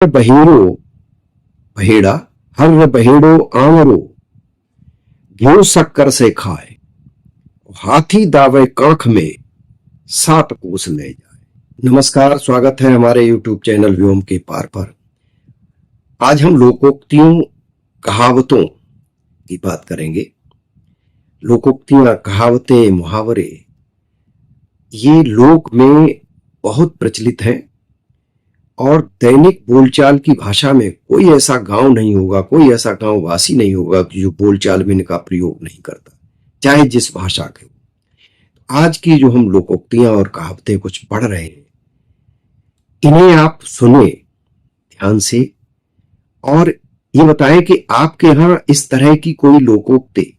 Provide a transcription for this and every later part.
बहेड़ो बहेड़ा हर बहेड़ो आमरो घ्यो शक्कर से खाए हाथी दावे कांख में 7 कोस ले जाए। नमस्कार, स्वागत है हमारे YouTube चैनल व्योम के पार पर। आज हम लोकोक्तियों कहावतों की बात करेंगे। लोकोक्तियां, कहावतें, मुहावरे ये लोक में बहुत प्रचलित हैं और दैनिक बोलचाल की भाषा में कोई ऐसा गांव नहीं होगा, कोई ऐसा गांव वासी नहीं होगा जो बोलचाल में इनका प्रयोग नहीं करता, चाहे जिस भाषा के हो। आज की जो हम लोकोक्तियां और कहावतें कुछ पढ़ रहे हैं, इन्हें आप सुने ध्यान से और ये बताएं कि आपके यहां इस तरह की कोई लोकोक्ति,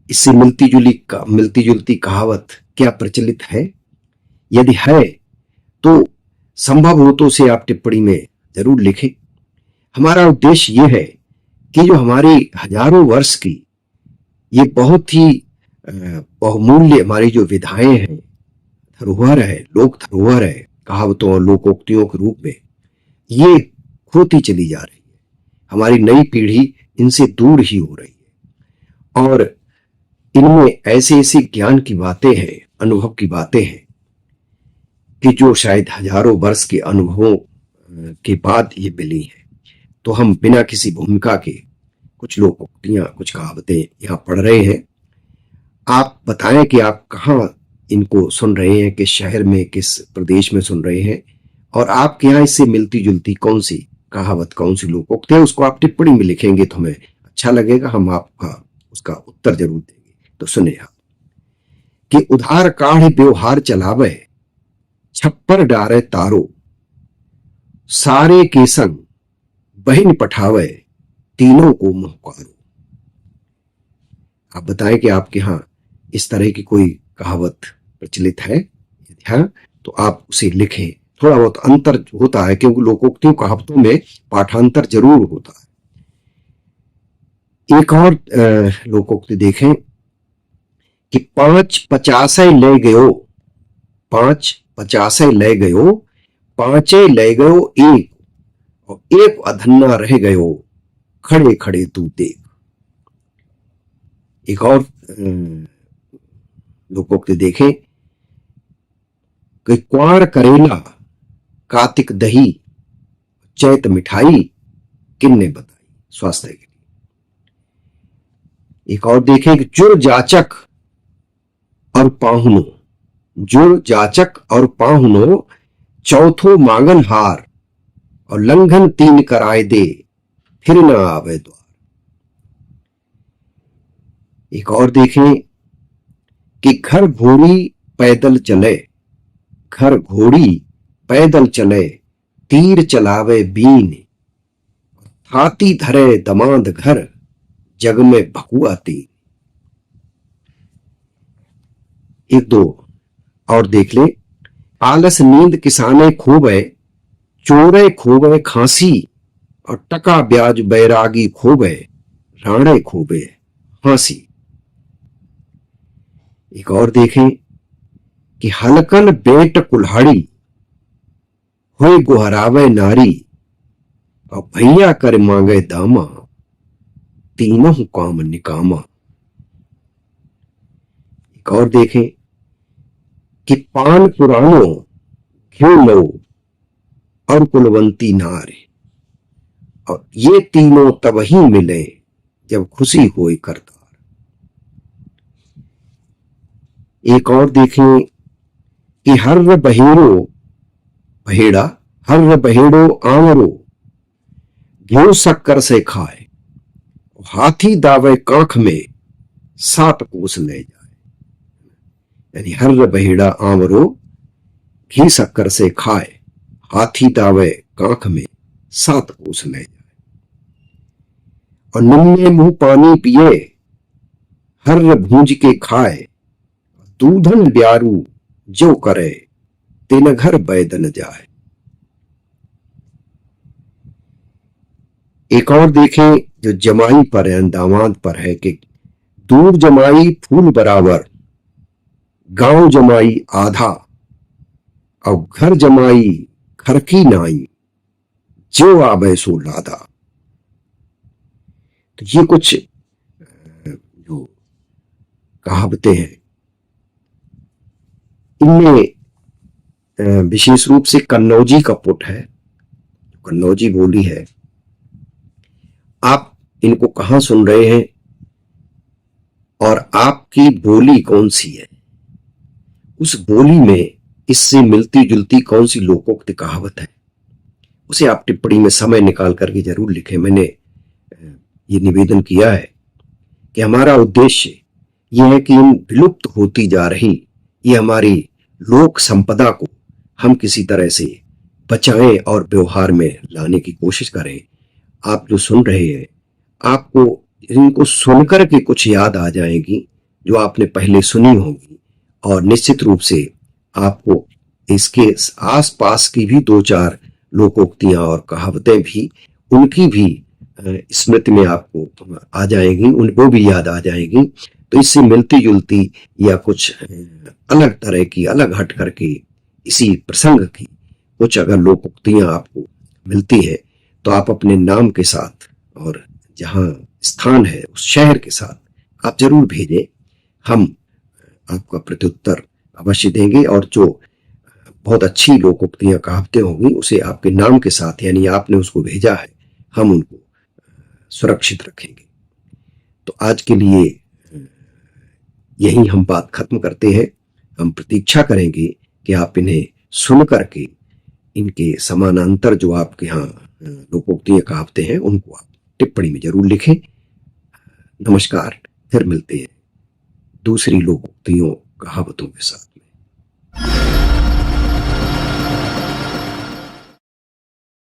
इससे मिलती जुलती कहावत क्या प्रचलित है। यदि है तो संभव हो तो उसे आप टिप्पणी में जरूर लिखें। हमारा उद्देश्य यह है कि जो हमारी हजारों वर्ष की ये बहुत ही बहुमूल्य हमारी जो विधाएं हैं, धरोहर है, लोक धरोहर है, कहावतों और लोकोक्तियों के रूप में, ये खोती चली जा रही है। हमारी नई पीढ़ी इनसे दूर ही हो रही है और इनमें ऐसे ऐसे ज्ञान की बातें हैं, अनुभव की बातें हैं कि जो शायद हजारों वर्ष के अनुभवों के बाद ये मिली है। तो हम बिना किसी भूमिका के कुछ लोकोक्तियां, कुछ कहावतें यहां पढ़ रहे हैं। आप बताएं कि आप कहां इनको सुन रहे हैं, किस शहर में, किस प्रदेश में सुन रहे हैं और आपके यहां इससे मिलती जुलती कौन सी कहावत, कौन सी लोकोक्ति है, उसको आप टिप्पणी में लिखेंगे तो हमें अच्छा लगेगा। हम आपका उसका उत्तर जरूर देंगे। तो सुने आप कि उधार काढ़ व्यवहार चलावे, छप्पर डारे तारो, सारे के संग बहिन पठावे, तीनों को मुहकारो। आप बताएं कि आपके यहां इस तरह की कोई कहावत प्रचलित है। हाँ, तो आप उसे लिखें। थोड़ा बहुत अंतर होता है क्योंकि लोकोक्तियों कहावतों में पाठांतर जरूर होता है। एक और लोकोक्ति देखें कि 5 50 ले गयो, 5 50 ले गयो, 5 ले गयो एक, और एक अधन्ना रह गयो, खड़े खड़े तू देख। एक और लोकोक्ति देखें कि क्वार करेला, कार्तिक दही, चैत मिठाई, किन्ने बताई, स्वास्थ्य के लिए। एक और देखें कि जुर जाचक और पाहुनो, जुड़ जाचक और पाहुनो, चौथो मांगन हार, और लंघन 3 कराए दे, फिर न आवे द्वार। एक और देखें कि घर घोड़ी पैदल चले, घर घोड़ी पैदल चले, तीर चलावे बीन, हाथी धरे दमाद घर, जग में भकुआ तीन। एक दो और देख ले, आलस नींद किसाने खोवे, चोरे खोवे खांसी, और टका ब्याज बैरागी खोवे, राणे खोवे हांसी। एक और देखें कि हलकन बेट कुल्हाड़ी, होए गुहरावे नारी, और भैया कर मांगे दामा, तीनों काम निकामा। एक और देखें कि पान पुरानो, घ्यो लो, और कुलवंती नार, और ये तीनों तब ही मिले जब खुशी होए करतार। एक और देखें कि हर बहेड़ो बहेड़ा, हर बहेड़ो आमरो, घ्यो शक्कर से खाए, हाथी दावे कांख में 7 कोस ले जाए। यानी हर बहेड़ा आमरो, घी शक्कर से खाए, हाथी दावे कांख में 7 कोस ले जाए। और निम्ने मुंह पानी पिए, हर भूंज के खाए, दूधन ब्यारू जो करे, तेन घर बैदन जाए। एक और देखें जो जमाई पर है, दामाद पर है कि दूर जमाई फूल बराबर, गांव जमाई आधा, और घर जमाई घर की नाई, जो आवे सो लादा। तो ये कुछ जो कहावतें हैं, इनमें विशेष रूप से कन्नौजी का पुट है, कन्नौजी बोली है। आप इनको कहां सुन रहे हैं और आपकी बोली कौन सी है, उस बोली में इससे मिलती जुलती कौन सी लोकोक्ति कहावत है, उसे आप टिप्पणी में समय निकाल करके जरूर लिखें। मैंने ये निवेदन किया है कि हमारा उद्देश्य यह है कि इन विलुप्त होती जा रही ये हमारी लोक संपदा को हम किसी तरह से बचाएं और व्यवहार में लाने की कोशिश करें। आप जो सुन रहे हैं, आपको इनको सुनकर के कुछ याद आ जाएगी जो आपने पहले सुनी होगी, और निश्चित रूप से आपको इसके आसपास की भी दो चार लोकोक्तियां और कहावतें भी, उनकी भी स्मृति में आपको आ जाएंगी, उनको भी याद आ जाएंगी। तो इससे मिलती जुलती या कुछ अलग तरह की, अलग हट करके इसी प्रसंग की कुछ अगर लोकोक्तियां आपको मिलती है तो आप अपने नाम के साथ और जहां स्थान है उस शहर के साथ आप जरूर भेजें। हम आपका प्रत्युत्तर अवश्य देंगे, और जो बहुत अच्छी लोकोक्तियां कहावतें होंगी उसे आपके नाम के साथ, यानी आपने उसको भेजा है, हम उनको सुरक्षित रखेंगे। तो आज के लिए यही हम बात खत्म करते हैं। हम प्रतीक्षा करेंगे कि आप इन्हें सुन करके इनके समानांतर जो आपके यहाँ लोकोक्तियां कहावतें हैं उनको आप टिप्पणी में जरूर लिखें। नमस्कार, फिर मिलते हैं दूसरी लोकोक्तियों कहावतों के साथ में।